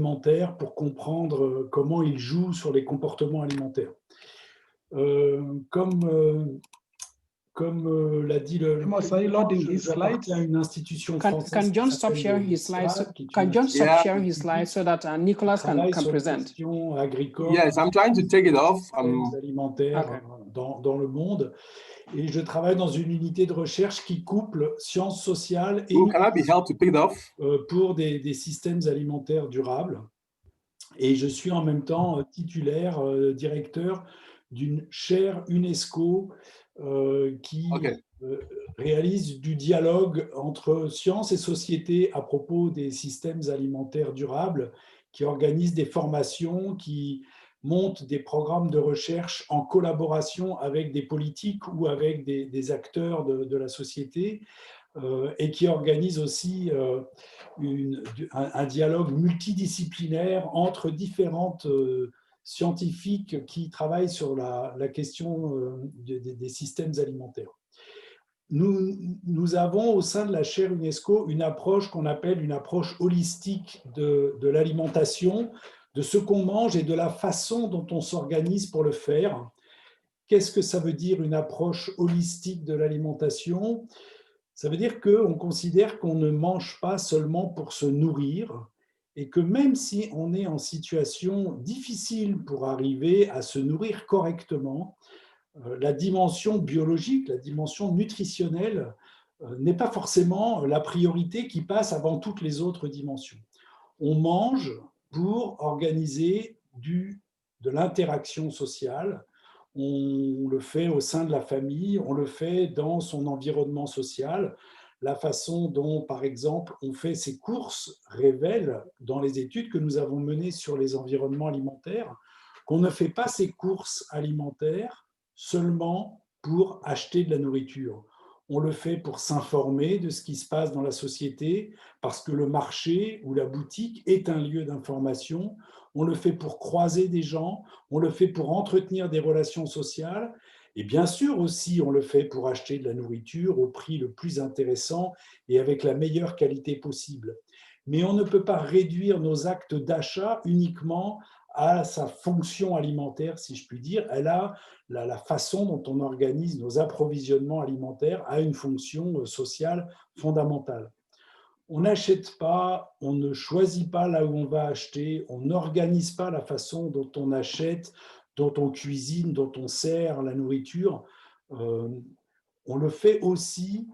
alimentaire pour comprendre comment ils jouent sur les comportements alimentaires. Comme l'a dit le Amos, are you loading these j'appartiens à slides? une institution Can française John qui stop s'appelle sharing le his slides? SRAB, qui est Can une John stop institution sharing his slides so that Nicholas can travaille sur les present? questions agricoles, Yes, I'm trying to take it off. systèmes alimentaires Okay. dans le monde. Et je travaille dans une unité de recherche qui couple sciences sociales et Can I be helped to pick it off? pour des systèmes alimentaires durables. Et je suis en même temps titulaire, directeur d'une chaire UNESCO qui réalise du dialogue entre sciences et société à propos des systèmes alimentaires durables, qui organise des formations, qui monte des programmes de recherche en collaboration avec des politiques ou avec des acteurs de la société, et qui organise aussi un dialogue multidisciplinaire entre différentes scientifiques qui travaillent sur la question des systèmes alimentaires. Nous avons au sein de la chaire UNESCO une approche qu'on appelle une approche holistique de l'alimentation, de ce qu'on mange et de la façon dont on s'organise pour le faire. Qu'est-ce que ça veut dire une approche holistique de l'alimentation ? Ça veut dire qu'on considère qu'on ne mange pas seulement pour se nourrir et que même si on est en situation difficile pour arriver à se nourrir correctement, la dimension biologique, la dimension nutritionnelle n'est pas forcément la priorité qui passe avant toutes les autres dimensions. On mange pour organiser de l'interaction sociale. On le fait au sein de la famille, on le fait dans son environnement social. La façon dont, par exemple, on fait ses courses révèle, dans les études que nous avons menées sur les environnements alimentaires, qu'on ne fait pas ses courses alimentaires seulement pour acheter de la nourriture. On le fait pour s'informer de ce qui se passe dans la société, parce que le marché ou la boutique est un lieu d'information. On le fait pour croiser des gens, on le fait pour entretenir des relations sociales, et bien sûr aussi on le fait pour acheter de la nourriture au prix le plus intéressant et avec la meilleure qualité possible. Mais on ne peut pas réduire nos actes d'achat uniquement à sa fonction alimentaire, si je puis dire. Elle a la façon dont on organise nos approvisionnements alimentaires a une fonction sociale fondamentale. On n'achète pas, on ne choisit pas là où on va acheter, on n'organise pas la façon dont on achète, dont on cuisine, dont on sert la nourriture. On le fait aussi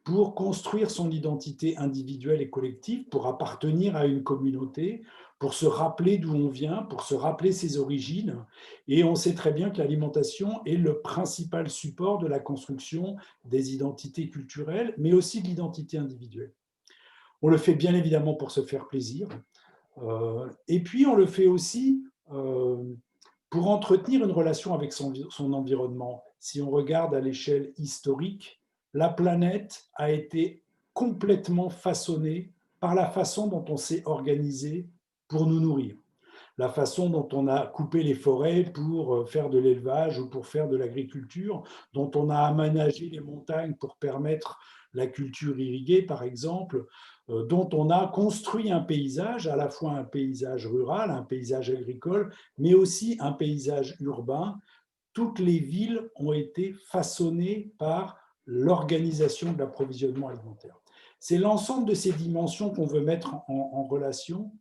pour construire son identité individuelle et collective, pour appartenir à une communauté, pour se rappeler d'où on vient, pour se rappeler ses origines. Et on sait très bien que l'alimentation est le principal support de la construction des identités culturelles, mais aussi de l'identité individuelle. On le fait bien évidemment pour se faire plaisir. Et puis, on le fait aussi pour entretenir une relation avec son environnement. Si on regarde à l'échelle historique, la planète a été complètement façonnée par la façon dont on s'est organisé pour nous nourrir, la façon dont on a coupé les forêts pour faire de l'élevage ou pour faire de l'agriculture, dont on a aménagé les montagnes pour permettre la culture irriguée, par exemple, dont on a construit un paysage, à la fois un paysage rural, un paysage agricole, mais aussi un paysage urbain. Toutes les villes ont été façonnées par l'organisation de l'approvisionnement alimentaire. C'est l'ensemble de ces dimensions qu'on veut mettre en relation,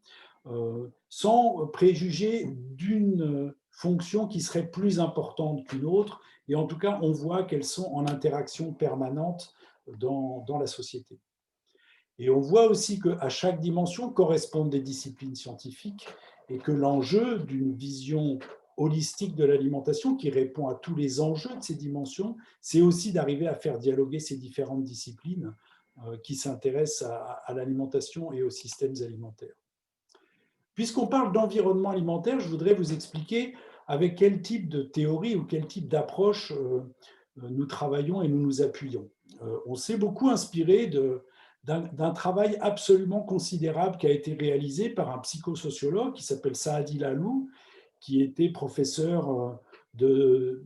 sans préjuger d'une fonction qui serait plus importante qu'une autre. Et en tout cas, on voit qu'elles sont en interaction permanente dans la société. Et on voit aussi qu'à chaque dimension correspondent des disciplines scientifiques et que l'enjeu d'une vision holistique de l'alimentation qui répond à tous les enjeux de ces dimensions, c'est aussi d'arriver à faire dialoguer ces différentes disciplines qui s'intéressent à l'alimentation et aux systèmes alimentaires. Puisqu'on parle d'environnement alimentaire, je voudrais vous expliquer avec quel type de théorie ou quel type d'approche nous travaillons et nous nous appuyons. On s'est beaucoup inspiré d'un travail absolument considérable qui a été réalisé par un psychosociologue qui s'appelle Saadi Lalou, qui était professeur de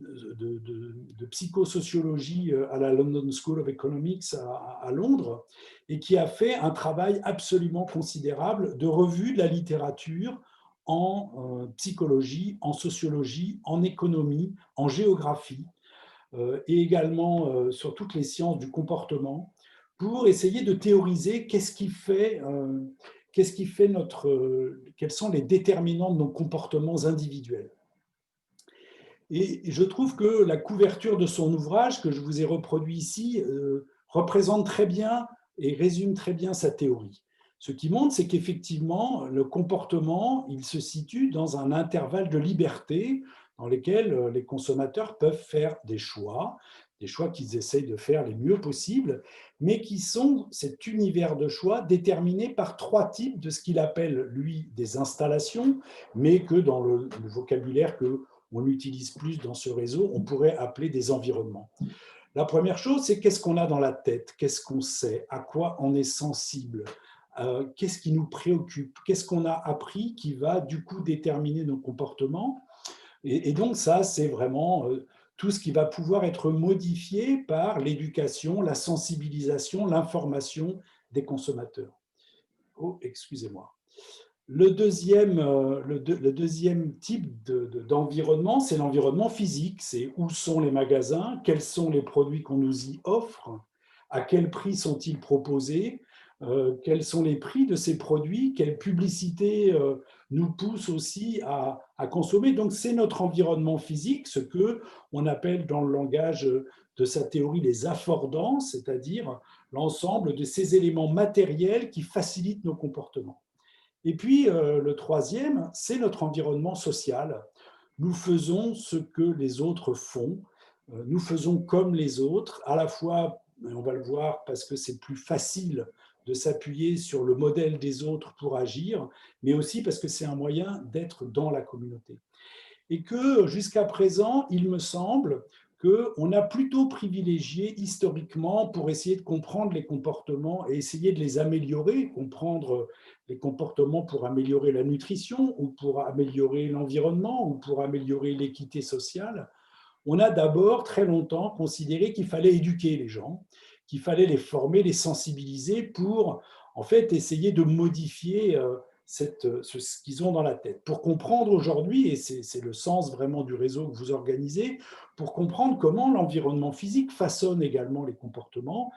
psychosociologie à la London School of Economics à Londres, et qui a fait un travail absolument considérable de revue de la littérature en psychologie, en sociologie, en économie, en géographie, et également sur toutes les sciences du comportement, pour essayer de théoriser qu'est-ce qui fait quels sont les déterminants de nos comportements individuels. Et je trouve que la couverture de son ouvrage, que je vous ai reproduit ici, représente très bien et résume très bien sa théorie. Ce qui montre, c'est qu'effectivement, le comportement, il se situe dans un intervalle de liberté dans lesquels les consommateurs peuvent faire des choix qu'ils essayent de faire les mieux possible, mais qui sont, cet univers de choix, déterminés par trois types de ce qu'il appelle, lui, des installations, mais que dans le vocabulaire que on utilise plus dans ce réseau, on pourrait appeler des environnements. La première chose, c'est qu'est-ce qu'on a dans la tête, qu'est-ce qu'on sait, à quoi on est sensible, qu'est-ce qui nous préoccupe, qu'est-ce qu'on a appris qui va du coup déterminer nos comportements. Et donc ça, c'est vraiment tout ce qui va pouvoir être modifié par l'éducation, la sensibilisation, l'information des consommateurs. Oh, excusez-moi. Le deuxième type d'environnement, c'est l'environnement physique. C'est où sont les magasins, quels sont les produits qu'on nous y offre, à quel prix sont-ils proposés, quels sont les prix de ces produits, quelle publicité nous pousse aussi à consommer. Donc c'est notre environnement physique, ce qu'on appelle dans le langage de sa théorie les affordances, c'est-à-dire l'ensemble de ces éléments matériels qui facilitent nos comportements. Et puis, le troisième, c'est notre environnement social. Nous faisons ce que les autres font. Nous faisons comme les autres, à la fois, on va le voir, parce que c'est plus facile de s'appuyer sur le modèle des autres pour agir, mais aussi parce que c'est un moyen d'être dans la communauté. Et que jusqu'à présent, il me semble qu'on a plutôt privilégié historiquement pour essayer de comprendre les comportements et essayer de les améliorer, comprendre les comportements pour améliorer la nutrition ou pour améliorer l'environnement ou pour améliorer l'équité sociale. On a d'abord très longtemps considéré qu'il fallait éduquer les gens, qu'il fallait les former, les sensibiliser pour en fait essayer de modifier ce qu'ils ont dans la tête. Pour comprendre aujourd'hui, et c'est le sens vraiment du réseau que vous organisez, pour comprendre comment l'environnement physique façonne également les comportements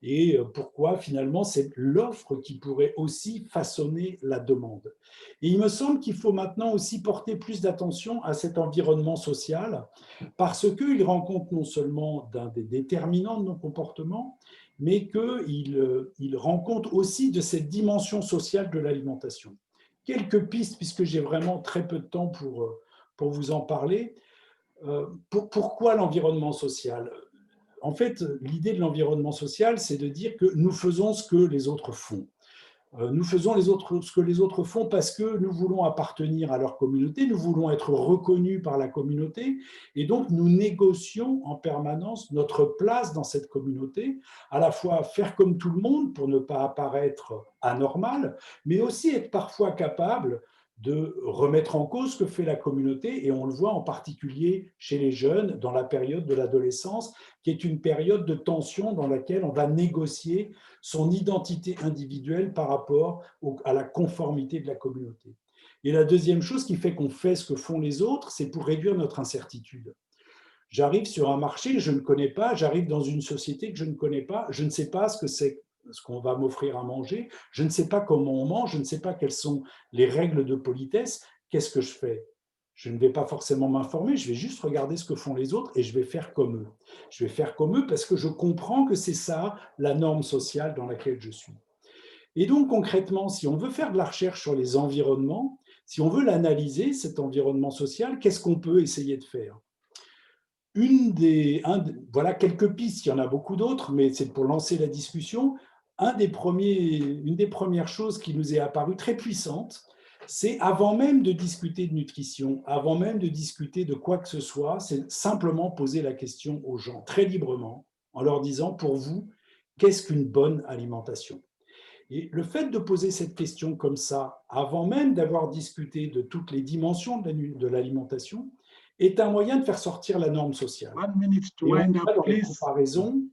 et pourquoi finalement c'est l'offre qui pourrait aussi façonner la demande. Et il me semble qu'il faut maintenant aussi porter plus d'attention à cet environnement social parce qu'il rend compte non seulement d'un des déterminants de nos comportements, mais qu'il rend compte aussi de cette dimension sociale de l'alimentation. Quelques pistes, puisque j'ai vraiment très peu de temps pour vous en parler. Pourquoi l'environnement social ? En fait, l'idée de l'environnement social, c'est de dire que nous faisons ce que les autres font. Nous faisons ce que les autres font parce que nous voulons appartenir à leur communauté, nous voulons être reconnus par la communauté, et donc nous négocions en permanence notre place dans cette communauté, à la fois faire comme tout le monde pour ne pas apparaître anormal, mais aussi être parfois capable de remettre en cause ce que fait la communauté, et on le voit en particulier chez les jeunes dans la période de l'adolescence, qui est une période de tension dans laquelle on va négocier son identité individuelle par rapport à la conformité de la communauté. Et la deuxième chose qui fait qu'on fait ce que font les autres, c'est pour réduire notre incertitude. J'arrive sur un marché que je ne connais pas, j'arrive dans une société que je ne connais pas, je ne sais pas ce que c'est, ce qu'on va m'offrir à manger, je ne sais pas comment on mange, je ne sais pas quelles sont les règles de politesse. Qu'est-ce que je fais ? Je ne vais pas forcément m'informer, je vais juste regarder ce que font les autres et je vais faire comme eux. Je vais faire comme eux parce que je comprends que c'est ça la norme sociale dans laquelle je suis. Et donc concrètement, si on veut faire de la recherche sur les environnements, si on veut l'analyser, cet environnement social, qu'est-ce qu'on peut essayer de faire ? Voilà quelques pistes, il y en a beaucoup d'autres, mais c'est pour lancer la discussion. Une des premières choses qui nous est apparue très puissante, c'est avant même de discuter de nutrition, avant même de discuter de quoi que ce soit, c'est simplement poser la question aux gens très librement, en leur disant, pour vous, qu'est-ce qu'une bonne alimentation ? Et le fait de poser cette question comme ça, avant même d'avoir discuté de toutes les dimensions de l'alimentation, est un moyen de faire sortir la norme sociale. 1 minute to Et on wind voit up, dans les please. comparaisons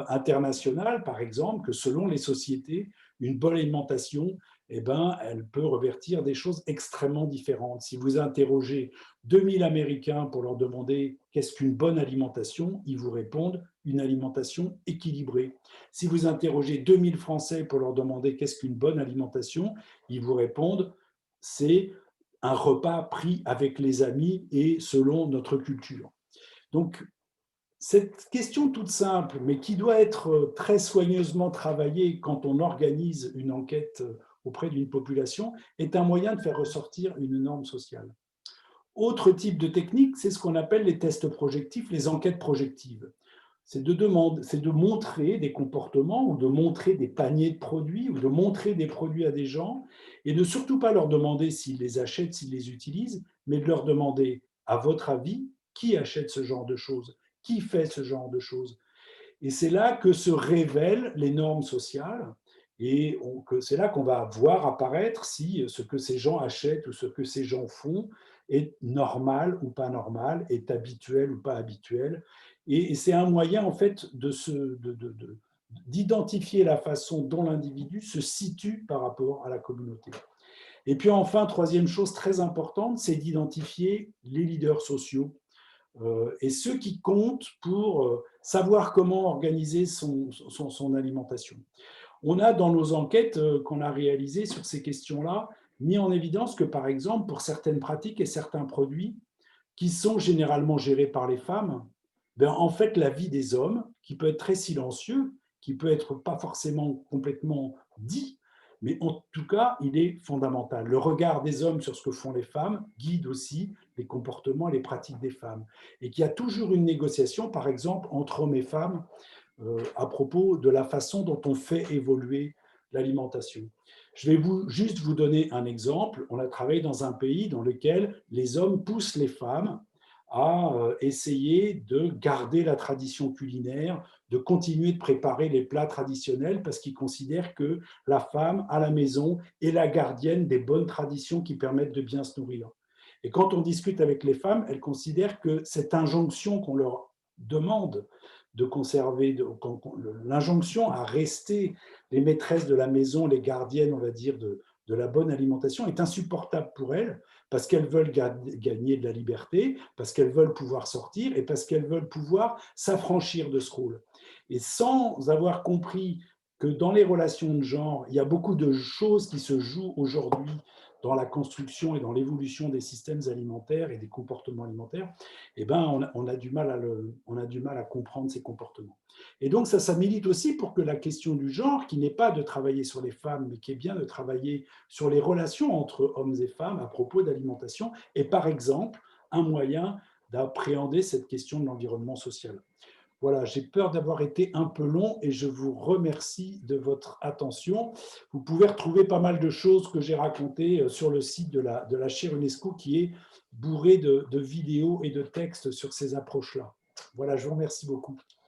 internationales, par exemple, que selon les sociétés, une bonne alimentation, eh ben, elle peut revertir des choses extrêmement différentes. Si vous interrogez 2000 Américains pour leur demander qu'est-ce qu'une bonne alimentation, ils vous répondent une alimentation équilibrée. Si vous interrogez 2000 Français pour leur demander qu'est-ce qu'une bonne alimentation, ils vous répondent c'est un repas pris avec les amis et selon notre culture. Donc, cette question toute simple, mais qui doit être très soigneusement travaillée quand on organise une enquête auprès d'une population, est un moyen de faire ressortir une norme sociale. Autre type de technique, c'est ce qu'on appelle les tests projectifs, les enquêtes projectives. C'est de montrer des comportements ou de montrer des paniers de produits ou de montrer des produits à des gens et de surtout pas leur demander s'ils les achètent, s'ils les utilisent, mais de leur demander, à votre avis, qui achète ce genre de choses? Qui fait ce genre de choses? Et c'est là que se révèlent les normes sociales et c'est là qu'on va voir apparaître si ce que ces gens achètent ou ce que ces gens font est normal ou pas normal, est habituel ou pas habituel. Et c'est un moyen en fait d'identifier la façon dont l'individu se situe par rapport à la communauté. Et puis enfin, troisième chose très importante, c'est d'identifier les leaders sociaux et ceux qui comptent pour savoir comment organiser son alimentation. On a dans nos enquêtes qu'on a réalisées sur ces questions-là mis en évidence que, par exemple, pour certaines pratiques et certains produits qui sont généralement gérés par les femmes, ben, en fait, la vie des hommes, qui peut être très silencieux, qui peut être pas forcément complètement dit, mais en tout cas, il est fondamental. Le regard des hommes sur ce que font les femmes guide aussi les comportements et les pratiques des femmes. Et qu'il y a toujours une négociation, par exemple, entre hommes et femmes à propos de la façon dont on fait évoluer l'alimentation. Je vais juste vous donner un exemple. On a travaillé dans un pays dans lequel les hommes poussent les femmes à essayer de garder la tradition culinaire, de continuer de préparer les plats traditionnels parce qu'ils considèrent que la femme à la maison est la gardienne des bonnes traditions qui permettent de bien se nourrir. Et quand on discute avec les femmes, elles considèrent que cette injonction qu'on leur demande de conserver, l'injonction à rester les maîtresses de la maison, les gardiennes, on va dire, de la bonne alimentation est insupportable pour elles parce qu'elles veulent gagner de la liberté, parce qu'elles veulent pouvoir sortir et parce qu'elles veulent pouvoir s'affranchir de ce rôle. Et sans avoir compris que dans les relations de genre, il y a beaucoup de choses qui se jouent aujourd'hui dans la construction et dans l'évolution des systèmes alimentaires et des comportements alimentaires, eh ben, on a du mal à comprendre ces comportements. Et donc, ça milite aussi pour que la question du genre, qui n'est pas de travailler sur les femmes, mais qui est bien de travailler sur les relations entre hommes et femmes à propos d'alimentation, est par exemple un moyen d'appréhender cette question de l'environnement social. Voilà, j'ai peur d'avoir été un peu long et je vous remercie de votre attention. Vous pouvez retrouver pas mal de choses que j'ai racontées sur le site de la chaire UNESCO qui est bourré de vidéos et de textes sur ces approches-là. Voilà, je vous remercie beaucoup.